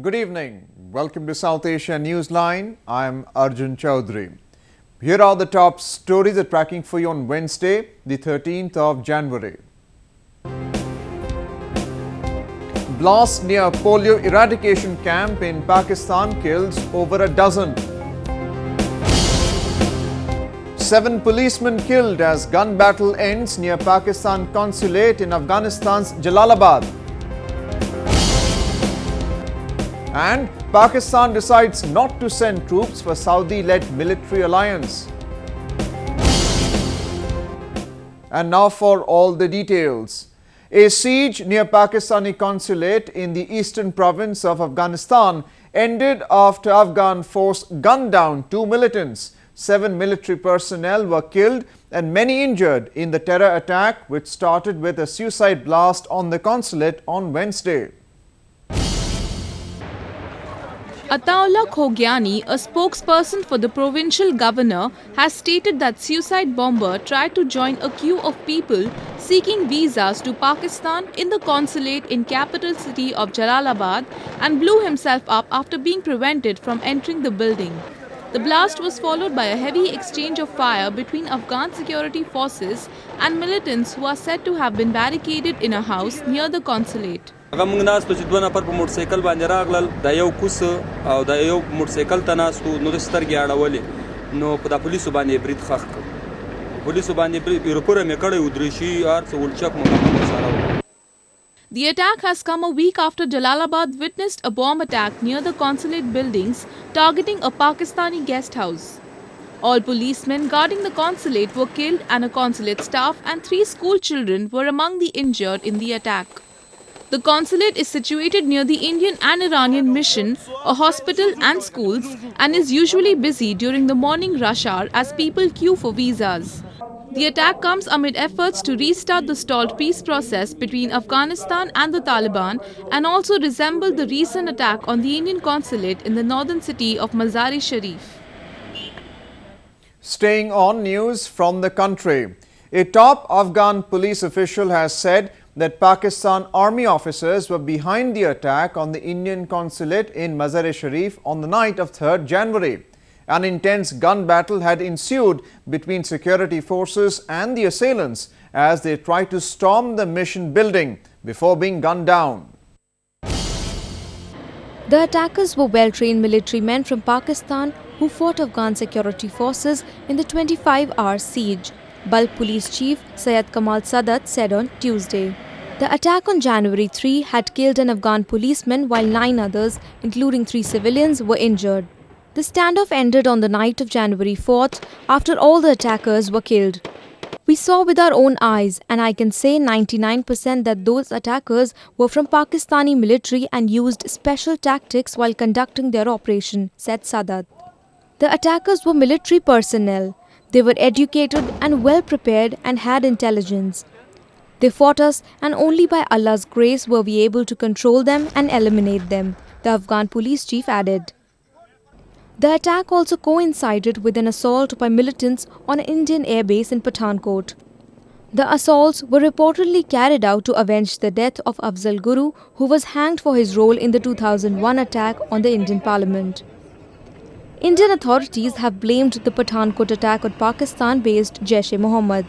Good evening. Welcome to South Asia Newsline. I am Arjun Chaudhary. Here are the top stories that we're tracking for you on Wednesday, the 13th of January. Blast near polio eradication camp in Pakistan kills over a dozen. 7 policemen killed as gun battle ends near Pakistan consulate in Afghanistan's Jalalabad. And Pakistan decides not to send troops for Saudi-led military alliance. And now for all the details. A siege near Pakistani consulate in the eastern province of Afghanistan ended after Afghan force gunned down 2 militants. 7 military personnel were killed and many injured in the terror attack, which started with a suicide blast on the consulate on Wednesday. Ataullah Khogiani, a spokesperson for the provincial governor, has stated that suicide bomber tried to join a queue of people seeking visas to Pakistan in the consulate in capital city of Jalalabad and blew himself up after being prevented from entering the building. The blast was followed by a heavy exchange of fire between Afghan security forces and militants who are said to have been barricaded in a house near the consulate. موږ ناس په دوه نفر په موټر سایکل باندې راغلل د یو کوس او د یو موټر سایکل ته ناستو نو د سترګې اړولې نو په د پولیسو باندې برید خخ کړ پولیسو باندې ریپورټ مې کړی و درشي ار څه ولچک مو سره. The attack has come a week after Jalalabad witnessed a bomb attack near the consulate buildings targeting a Pakistani guest house. All policemen guarding the consulate were killed and a consulate staff and 3 school children were among the injured in the attack. The consulate is situated near the Indian and Iranian mission, a hospital and schools, and is usually busy during the morning rush hour as people queue for visas. The attack comes amid efforts to restart the stalled peace process between Afghanistan and the Taliban and also resembled the recent attack on the Indian consulate in the northern city of Mazar-e-Sharif. Staying on news from the country, a top Afghan police official has said that Pakistan army officers were behind the attack on the Indian consulate in Mazar-e-Sharif on the night of 3rd January. An intense gun battle had ensued between security forces and the assailants as they tried to storm the mission building before being gunned down. The attackers were well-trained military men from Pakistan who fought Afghan security forces in the 25-hour siege, Balk Police Chief Syed Kamal Sadat said on Tuesday. The attack on January 3 had killed an Afghan policeman while 9 others, including 3 civilians, were injured. The standoff ended on the night of January 4th after all the attackers were killed. We saw with our own eyes, and I can say 99% that those attackers were from Pakistani military and used special tactics while conducting their operation, said Sadat. The attackers were military personnel. They were educated and well prepared and had intelligence. They fought us, and only by Allah's grace were we able to control them and eliminate them, the Afghan police chief added. The attack also coincided with an assault by militants on an Indian airbase in Pathankot. The assaults were reportedly carried out to avenge the death of Afzal Guru, who was hanged for his role in the 2001 attack on the Indian Parliament. Indian authorities have blamed the Pathankot attack on Pakistan-based Jaish-e-Mohammed.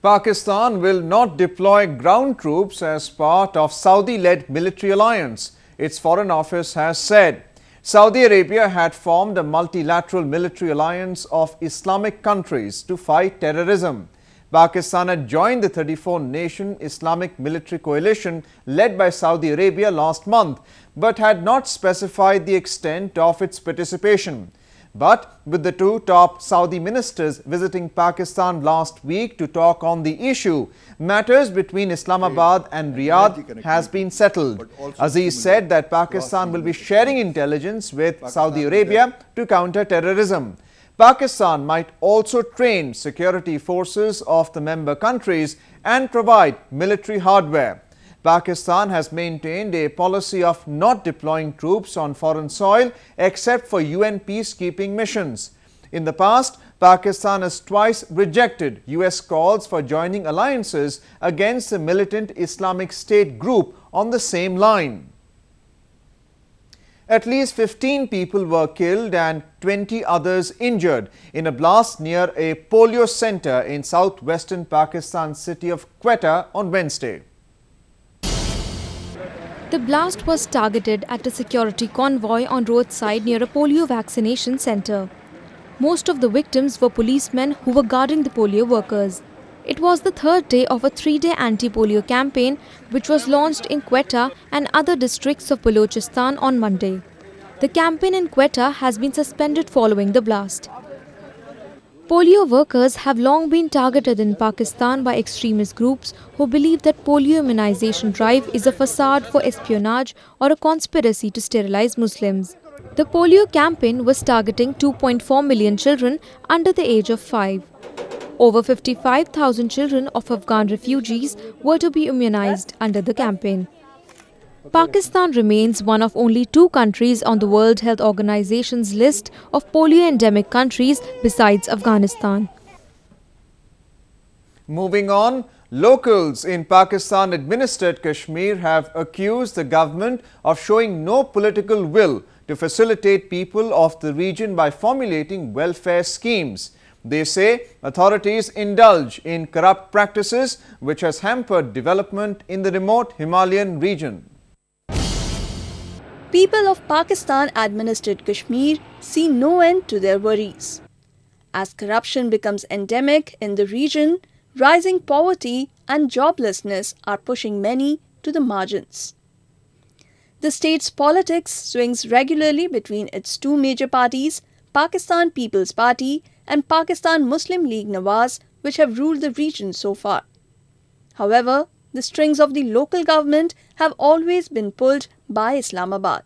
Pakistan will not deploy ground troops as part of Saudi-led military alliance, its foreign office has said. Saudi Arabia had formed a multilateral military alliance of Islamic countries to fight terrorism. Pakistan had joined the 34-nation Islamic military coalition led by Saudi Arabia last month, but had not specified the extent of its participation. But with the 2 top Saudi ministers visiting Pakistan last week to talk on the issue, matters between Islamabad and Riyadh has been settled. Aziz said that Pakistan will be sharing intelligence with Saudi Arabia to counter terrorism. Pakistan might also train security forces of the member countries and provide military hardware. Pakistan has maintained a policy of not deploying troops on foreign soil except for UN peacekeeping missions. In the past, Pakistan has twice rejected US calls for joining alliances against the militant Islamic State group on the same line. At least 15 people were killed and 20 others injured in a blast near a polio center in southwestern Pakistan's city of Quetta on Wednesday. The blast was targeted at a security convoy on roadside near a polio vaccination center. Most of the victims were policemen who were guarding the polio workers. It was the third day of a 3-day anti-polio campaign which was launched in Quetta and other districts of Balochistan on Monday. The campaign in Quetta has been suspended following the blast. Polio workers have long been targeted in Pakistan by extremist groups who believe that polio immunization drive is a facade for espionage or a conspiracy to sterilize Muslims. The polio campaign was targeting 2.4 million children under the age of 5. Over 55,000 children of Afghan refugees were to be immunized under the campaign. Pakistan remains one of only 2 countries on the World Health Organization's list of polio-endemic countries besides Afghanistan. Moving on, locals in Pakistan-administered Kashmir have accused the government of showing no political will to facilitate people of the region by formulating welfare schemes. They say authorities indulge in corrupt practices which has hampered development in the remote Himalayan region. People of Pakistan-administered Kashmir see no end to their worries. As corruption becomes endemic in the region, rising poverty and joblessness are pushing many to the margins. The state's politics swings regularly between its 2 major parties, Pakistan People's Party and Pakistan Muslim League Nawaz, which have ruled the region so far. However, the strings of the local government have always been pulled by Islamabad.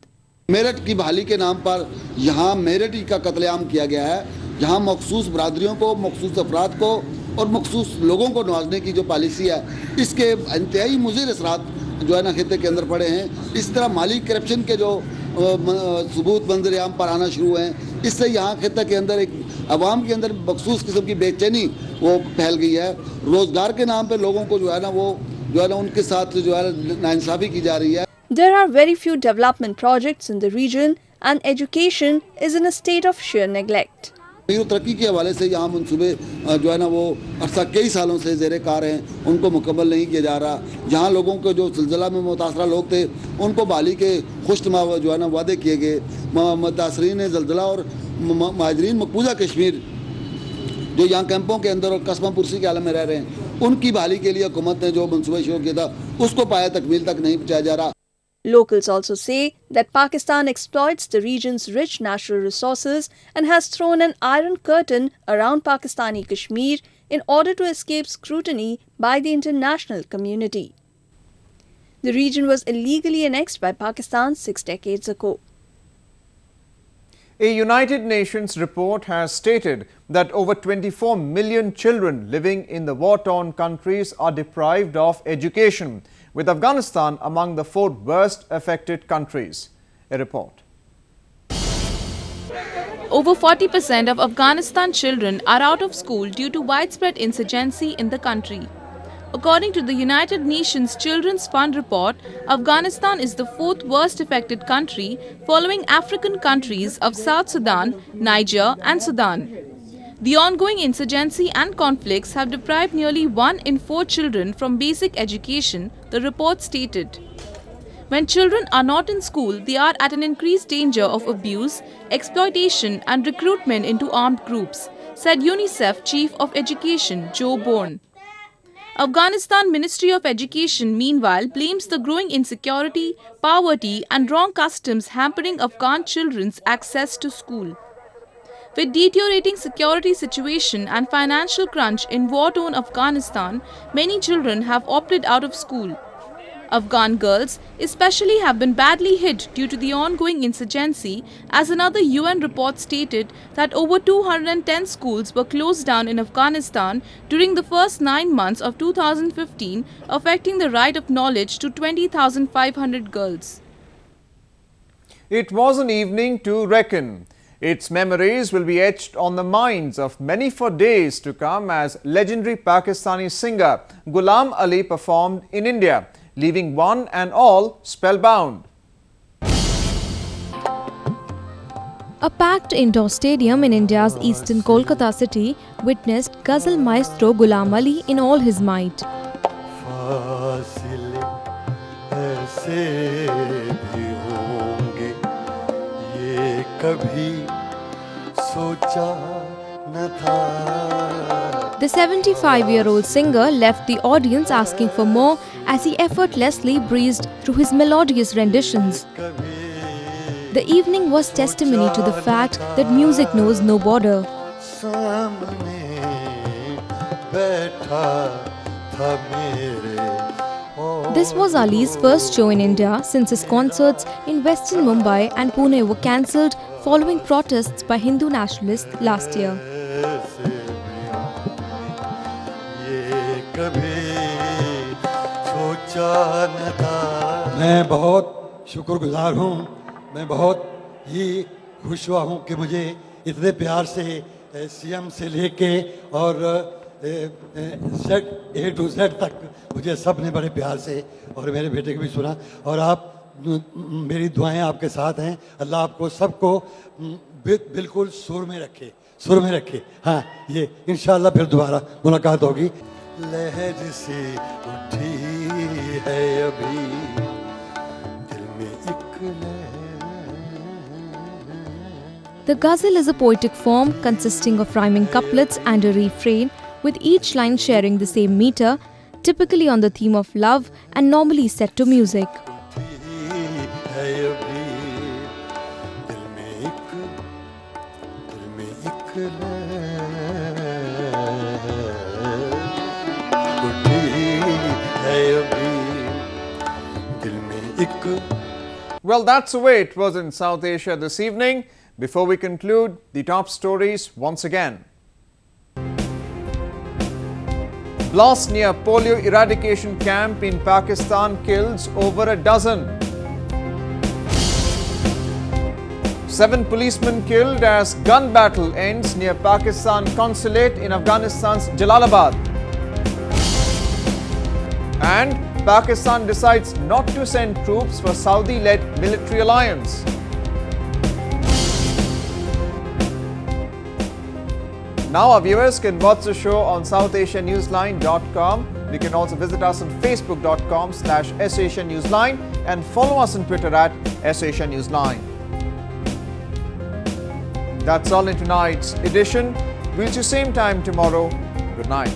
Meerut की बहाली के नाम पर यहाँ मेरठी का कत्लेआम किया गया है, जहाँ मखसूस बरादरियों को, मखसूस अफराद को और मखसूस लोगों को नवाजने की जो पॉलिसी है, इसके इंतहाई मुज़िर असरात जो है ना खित्ते के अंदर पड़े हैं। इस तरह माली करप्शन के जो सबूत मंजर-ए-आम पर आना शुरू हैं, इससे यहाँ खित्ते के अंदर एक अवाम के अंदर मखसूस किस्म की बेचैनी वो फैल गई है। रोज़गार के नाम पर लोगों को जो है ना उनके साथ जो है नाइंसाफ़ी की जा रही है। There are very few development projects in the region and education is in a state of sheer neglect. तरक्की के हवाले से यहाँ मनसूबे जो है ना वो अरसा कई सालों से ज़ेरे कार हैं, उनको मुकम्मल नहीं किया जा रहा। जहाँ लोगों को जो ज़िलज़ला में मुतासरा लोग थे, उनको बहाली के खुशनुमा जो है ना वादे किए गए। मुतासरीन ज़िलज़ला और महाजरीन मकबूजा कश्मीर जो यहाँ कैंपों के अंदर और कस्बा पुरसी के आलम में रह रहे हैं, उनकी बहाली के लिए हुकूमत ने जो मनसूबा शुरू किया था, उसको पाया तकमील तक नहीं पहुँचाया जा रहा। Locals also say that Pakistan exploits the region's rich natural resources and has thrown an iron curtain around Pakistani Kashmir in order to escape scrutiny by the international community. The region was illegally annexed by Pakistan 6 decades ago. A United Nations report has stated that over 24 million children living in the war-torn countries are deprived of education, with Afghanistan among the 4 worst affected countries. A report. Over 40% of Afghanistan children are out of school due to widespread insurgency in the country. According to the United Nations Children's Fund report, Afghanistan is the 4th worst affected country following African countries of South Sudan, Niger and Sudan. The ongoing insurgency and conflicts have deprived nearly 1 in 4 children from basic education, the report stated. When children are not in school, they are at an increased danger of abuse, exploitation and recruitment into armed groups, said UNICEF Chief of Education Joe Bourne. Afghanistan Ministry of Education, meanwhile, blames the growing insecurity, poverty and wrong customs hampering Afghan children's access to school. With deteriorating security situation and financial crunch in war-torn Afghanistan, many children have opted out of school. Afghan girls especially have been badly hit due to the ongoing insurgency, as another UN report stated that over 210 schools were closed down in Afghanistan during the first 9 months of 2015, affecting the right of knowledge to 20,500 girls. It was an evening to reckon. Its memories will be etched on the minds of many for days to come as legendary Pakistani singer Ghulam Ali performed in India, leaving one and all spellbound. A packed indoor stadium in India's eastern Kolkata city witnessed ghazal maestro Ghulam Ali in all his might. फासिले ऐसे भी होंगे ये कभी सोचा न था. The 75-year-old singer left the audience asking for more as he effortlessly breezed through his melodious renditions. The evening was testimony to the fact that music knows no border. सामने बैठा था मेरे. This was Ali's first show in India since his concerts in Western Mumbai and Pune were cancelled following protests by Hindu nationalists last year. ये कभी सोचा न था. मैं बहुत शुक्रगुजार हूँ. मैं बहुत ही खुश हुआ हूँ कि मुझे इतने प्यार से सीएम से लेके और A to Z तक मुझे सब ने बड़े प्यार से और मेरे बेटे को भी सुना. और आप मेरी दुआएं आपके साथ हैं. अल्लाह आपको सबको बिल्कुल सुर में रखे. हाँ, ये इंशाल्लाह फिर दोबारा मुलाकात होगी. लहर सी उठी है अभी दिल में एक लहर. The ghazal is a poetic form consisting of rhyming couplets and a refrain, with each line sharing the same meter, typically on the theme of love and normally set to music. Well, that's the way it was in South Asia this evening. Before we conclude, the top stories once again. Blast near polio eradication camp in Pakistan kills over a dozen. 7 policemen killed as gun battle ends near Pakistan consulate in Afghanistan's Jalalabad. And Pakistan decides not to send troops for Saudi-led military alliance. Now our viewers can watch the show on SouthAsiaNewsline.com. You can also visit us on Facebook.com/SAsiaNewsline and follow us on Twitter @SAsiaNewsline. That's all in tonight's edition. We'll see you same time tomorrow. Good night.